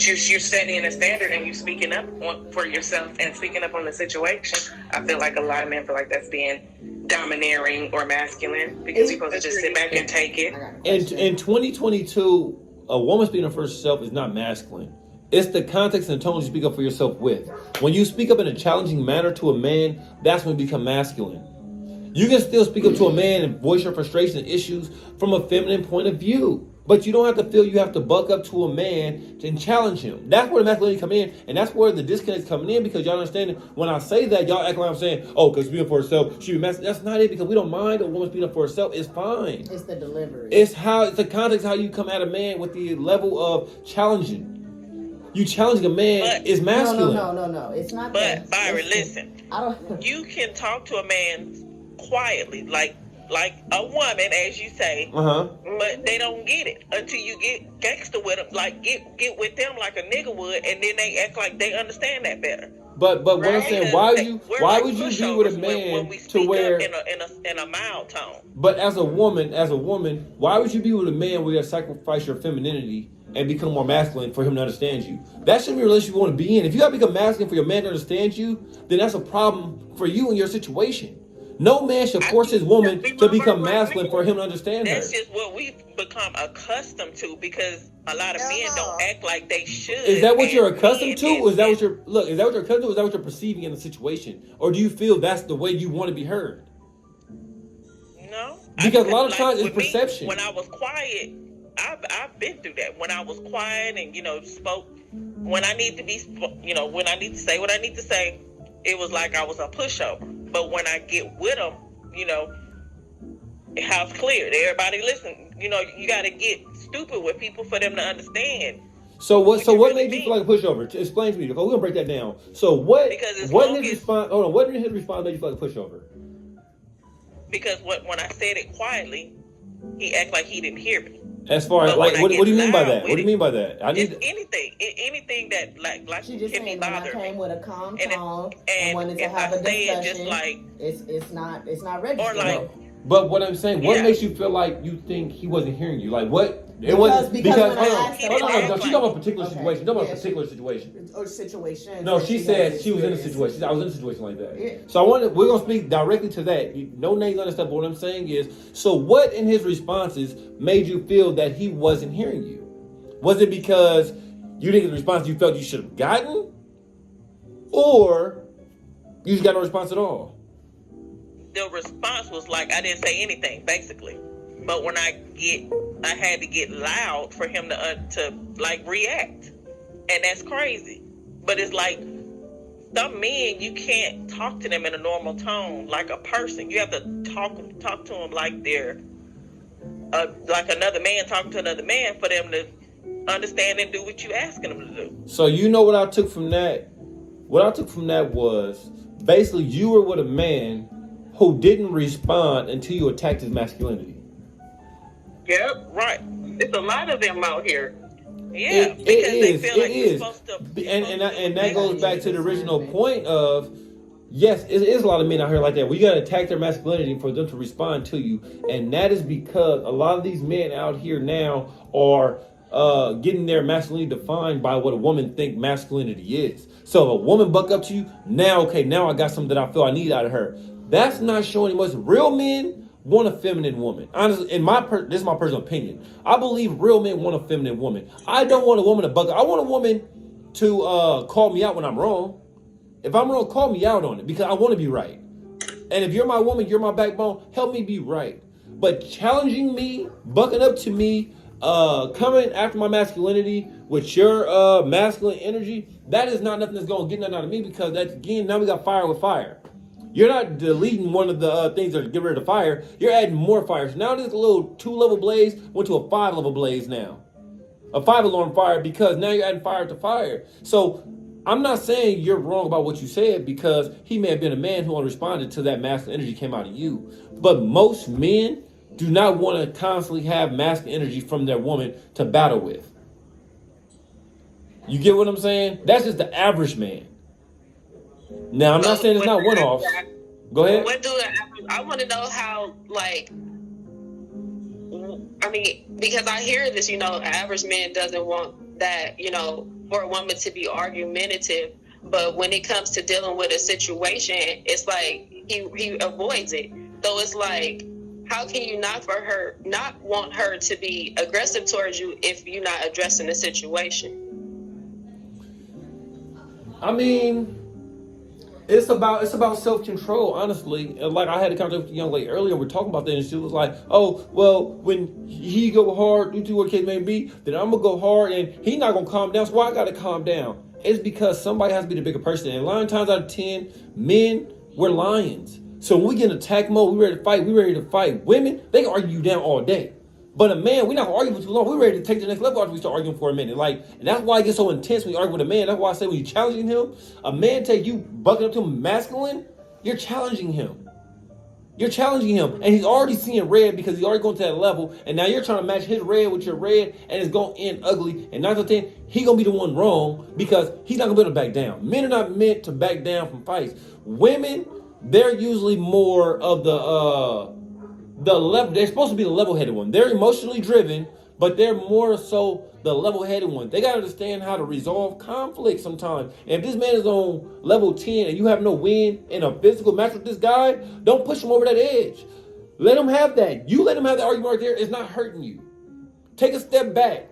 you're setting a standard and you speaking up for yourself and speaking up on the situation. I feel like a lot of men feel like that's being domineering or masculine because you're supposed to just sit back and take it. In 2022, a woman speaking up for herself is not masculine. It's the context and the tone you speak up for yourself with. When you speak up in a challenging manner to a man, that's when you become masculine. You can still speak up to a man and voice your frustration and issues from a feminine point of view. But you don't have to feel you have to buck up to a man and challenge him. That's where the masculinity come in, and that's where the disconnect is coming in, because y'all understand when I say that, y'all act like I'm saying, oh, because speaking up for herself, she be masculine. That's not it, because we don't mind a woman speaking up for herself. It's fine. It's the delivery. It's the context how you come at a man with the level of challenging. You challenging a man is masculine. No. It's not. But Byron, listen. I don't. You can talk to a man quietly, like a woman, as you say, but they don't get it until you get gangster with them, like get with them like a nigga would, and then they act like they understand that better. But what I'm saying, why would you be with a man when we to where in a mild tone? But as a woman, why would you be with a man where you sacrifice your femininity and become more masculine for him to understand you? That shouldn't be a relationship you want to be in. If you gotta become masculine for your man to understand you, then that's a problem for you and your situation. No man should force his woman to become masculine for him to understand her. That's just what we've become accustomed to, because a lot of men don't act like they should. Is that what you're accustomed to? Or is that what you're accustomed to? Or is that what you're perceiving in the situation? Or do you feel that's the way you want to be heard? No. Because a lot of times it's perception. When I was quiet, I've been through that. When I was quiet and, spoke when I need to be, when I need to say what I need to say, it was like I was a pushover. But when I get with them, house cleared. Everybody listen. You got to get stupid with people for them to understand. So what made you feel like a pushover? Explain to me. We're gonna break that down. So what in his response made you feel like a pushover? Because when I said it quietly, he acted like he didn't hear me. As far as what do you mean by that? What do you mean by that? Anything that like she just can be bothering me. Came with a calm tone and wanted to have a discussion. Just like it's not ready. Or like, but what I'm saying, what makes you feel like you think he wasn't hearing you? Like what? It wasn't because she's talking about a particular situation. She's talking about a particular situation. Or situation. No, she said she was in a situation. I was in a situation like that. Yeah. So we're gonna speak directly to that. No names on that stuff. But what I'm saying is, so what in his responses made you feel that he wasn't hearing you? Was it because you didn't get the response you felt you should have gotten, or you just got no response at all? The response was like I didn't say anything, basically. But when I had to get loud for him to like react, and that's crazy. But it's like some men, you can't talk to them in a normal tone like a person. You have to talk to them like they're like another man talking to another man for them to understand and do what you asking them to do. So what I took from that? What I took from that was basically you were with a man who didn't respond until you attacked his masculinity. Yep, right. There's a lot of them out here. Yeah, because they feel like you're supposed to. And that goes back to the original point of, yes, it is a lot of men out here like that. We got to attack their masculinity for them to respond to you. And that is because a lot of these men out here now are getting their masculinity defined by what a woman think masculinity is. So if a woman buck up to you, now I got something that I feel I need out of her. That's not showing much. Real men want a feminine woman. Honestly, this is my personal opinion. I believe real men want a feminine woman. I don't want a woman to buck up. I want a woman to call me out when I'm wrong. If I'm wrong, call me out on it because I want to be right. And if you're my woman, you're my backbone, help me be right. But challenging me, bucking up to me, coming after my masculinity with your masculine energy, that is not nothing that's going to get nothing out of me, because that's, again, now we got fire with fire. You're not deleting one of the things that get rid of the fire. You're adding more fire. So now this little 2-level blaze went to a 5-level blaze now. A 5-alarm fire, because now you're adding fire to fire. So I'm not saying you're wrong about what you said, because he may have been a man who responded to that masculine energy came out of you. But most men do not want to constantly have masculine energy from their woman to battle with. You get what I'm saying? That's just the average man. Now, I'm not saying it's not one-offs. Go ahead. I want to know how, because I hear this, average man doesn't want that, for a woman to be argumentative, but when it comes to dealing with a situation, it's like he avoids it. So it's like, how can you not want her to be aggressive towards you if you're not addressing the situation? I mean, it's about self-control, honestly. Like, I had a conversation with a young lady earlier, we're talking about that, and she was like, oh, well, when he go hard, you do what case may be, then I'm gonna go hard, and he not gonna calm down, so why I gotta calm down? It's because somebody has to be the bigger person, and 9 times out of 10, men, we're lions. So when we get in attack mode, we ready to fight. Women, they can argue you down all day. But a man, we're not gonna argue for too long. We're ready to take the next level after we start arguing for a minute. Like, and that's why it gets so intense when you argue with a man. That's why I say when you're challenging him, a man take you bucking up to him masculine, you're challenging him. You're challenging him. And he's already seeing red because he's already going to that level. And now you're trying to match his red with your red, and it's going to end ugly. And 9 out of 10, he's going to be the one wrong because he's not going to be able to back down. Men are not meant to back down from fights. Women, they're usually more of the level. They're supposed to be the level-headed one. They're emotionally driven, but they're more so the level-headed one. They got to understand how to resolve conflict sometimes. And if this man is on level 10 and you have no win in a physical match with this guy, don't push him over that edge. Let him have that. You let him have the argument right there. It's not hurting you. Take a step back.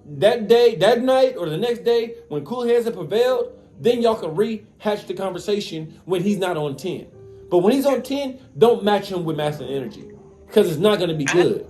That day, that night, or the next day, when cool heads have prevailed, then y'all can rehatch the conversation when he's not on 10. But when he's on 10, don't match him with masculine energy. Because it's not going to be good.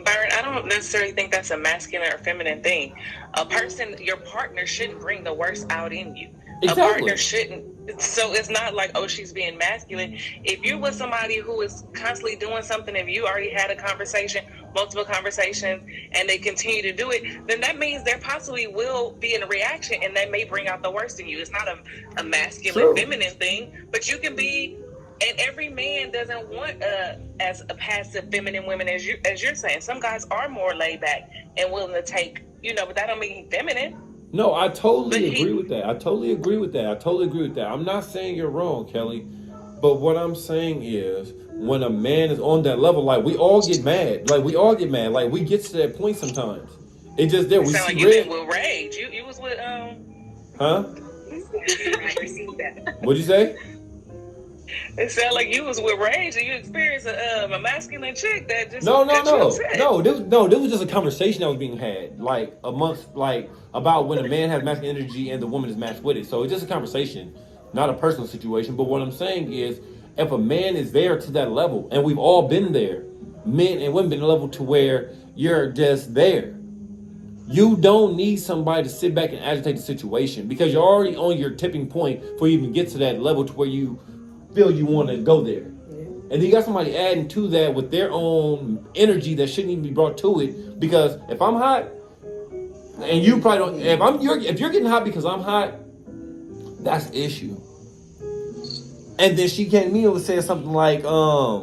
Byron, I don't necessarily think that's a masculine or feminine thing. A person, your partner shouldn't bring the worst out in you. Exactly. A partner shouldn't. So it's not like, oh, she's being masculine. If you're with somebody who is constantly doing something, if you already had a conversation, multiple conversations, and they continue to do it, then that means there possibly will be a reaction, and that may bring out the worst in you. It's not a masculine, feminine thing, but you can be. And every man doesn't want as a passive feminine women as you're saying. Some guys are more laid back and willing to take, but that don't mean feminine. No, I totally agree with that. I totally agree with that. I'm not saying you're wrong, Kelly. But what I'm saying is, when a man is on that level, like, we all get mad. Like, we get to that point sometimes. It just there. We sound see like you red. been with rage. You was with Huh? What'd you say? It sounded like you was with rage and you experienced a masculine chick that just No. This was just a conversation that was being had, like, amongst, like, about when a man has masculine energy and the woman is matched with it. So it's just a conversation, not a personal situation. But what I'm saying is, if a man is there to that level, and we've all been there, men and women been a level to where you're just there. You don't need somebody to sit back and agitate the situation because you're already on your tipping point before you even get to that level to where you feel you want to go there. And then you got somebody adding to that with their own energy that shouldn't even be brought to it. Because if I'm hot, and you probably don't, if you're getting hot because I'm hot, that's the issue. And then she came to me and was saying something like, I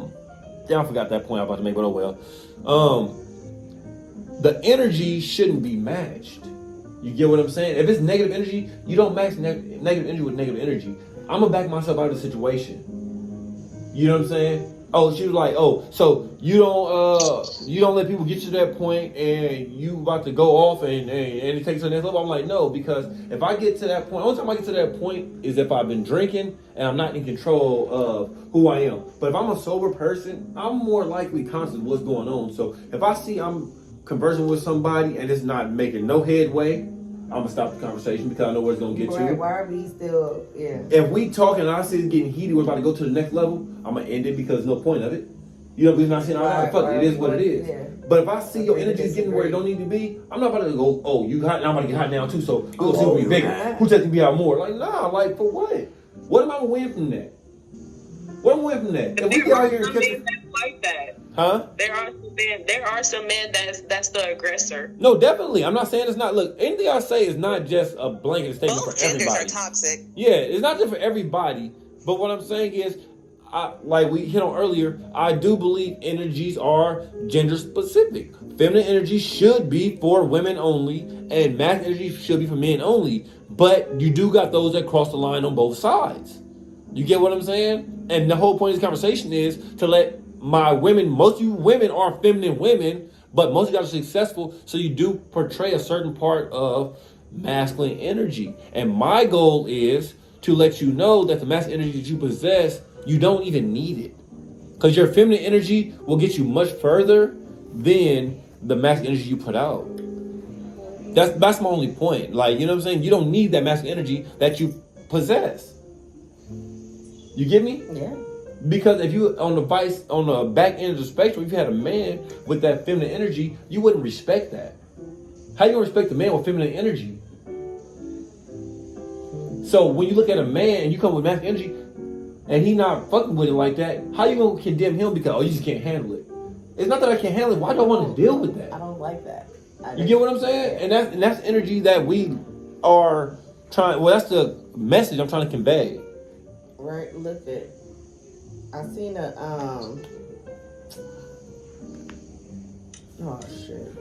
forgot that point I was about to make, but oh well. The energy shouldn't be matched. You get what I'm saying? If it's negative energy, you don't match negative energy with negative energy. I'm gonna back myself out of the situation. You know what I'm saying? Oh, she was like, oh, so you don't let people get you to that point and you about to go off and it takes to the next level. I'm like, no, because if I get to that point, only time I get to that point is if I've been drinking and I'm not in control of who I am. But if I'm a sober person, I'm more likely conscious of what's going on. So if I see I'm conversing with somebody and it's not making no headway, I'm gonna stop the conversation because I know where it's gonna get to. Why are we still? Yeah. If we talking and I see it's getting heated, we're about to go to the next level, I'm gonna end it because there's no point of it. You know, we're not saying, all right, fuck it, it is what it is. Yeah. But if I see your energy is getting where it don't need to be, I'm not about to go, oh, you hot, now I'm about to get hot now too, so we'll see who's bigger. Who's taking me out more? Like, nah, like, for what? What am I gonna win from that? What am I gonna win from that? If we get out here and catch like that. Huh? There are some men that's the aggressor. No, definitely. I'm not saying it's not. Look, anything I say is not just a blanket statement Both for everybody. genders are toxic. Yeah, it's not just for everybody. But what I'm saying is, like we hit on earlier, I do believe energies are gender specific. Feminine energy should be for women only, and masculine energy should be for men only. But you do got those that cross the line on both sides. You get what I'm saying? And the whole point of this conversation is to let my women, most of you women are feminine women, but most of you guys are successful, so you do portray a certain part of masculine energy. And my goal is to let you know that the masculine energy that you possess, you don't even need it. Because your feminine energy will get you much further than the masculine energy you put out. That's my only point. Like, you know what I'm saying? You don't need that masculine energy that you possess. You get me? Yeah. Because if you on the back end of the spectrum, if you had a man with that feminine energy, you wouldn't respect that. How you gonna respect a man with feminine energy? So when you look at a man and you come with masculine energy and he not fucking with it like that, how you gonna condemn him because you just can't handle it? It's not that I can't handle it. Why do I want to deal with that? I don't like that. You get what I'm saying? And that's energy that we are trying. Well, that's the message I'm trying to convey. Right. Look at. I seen a Oh shit.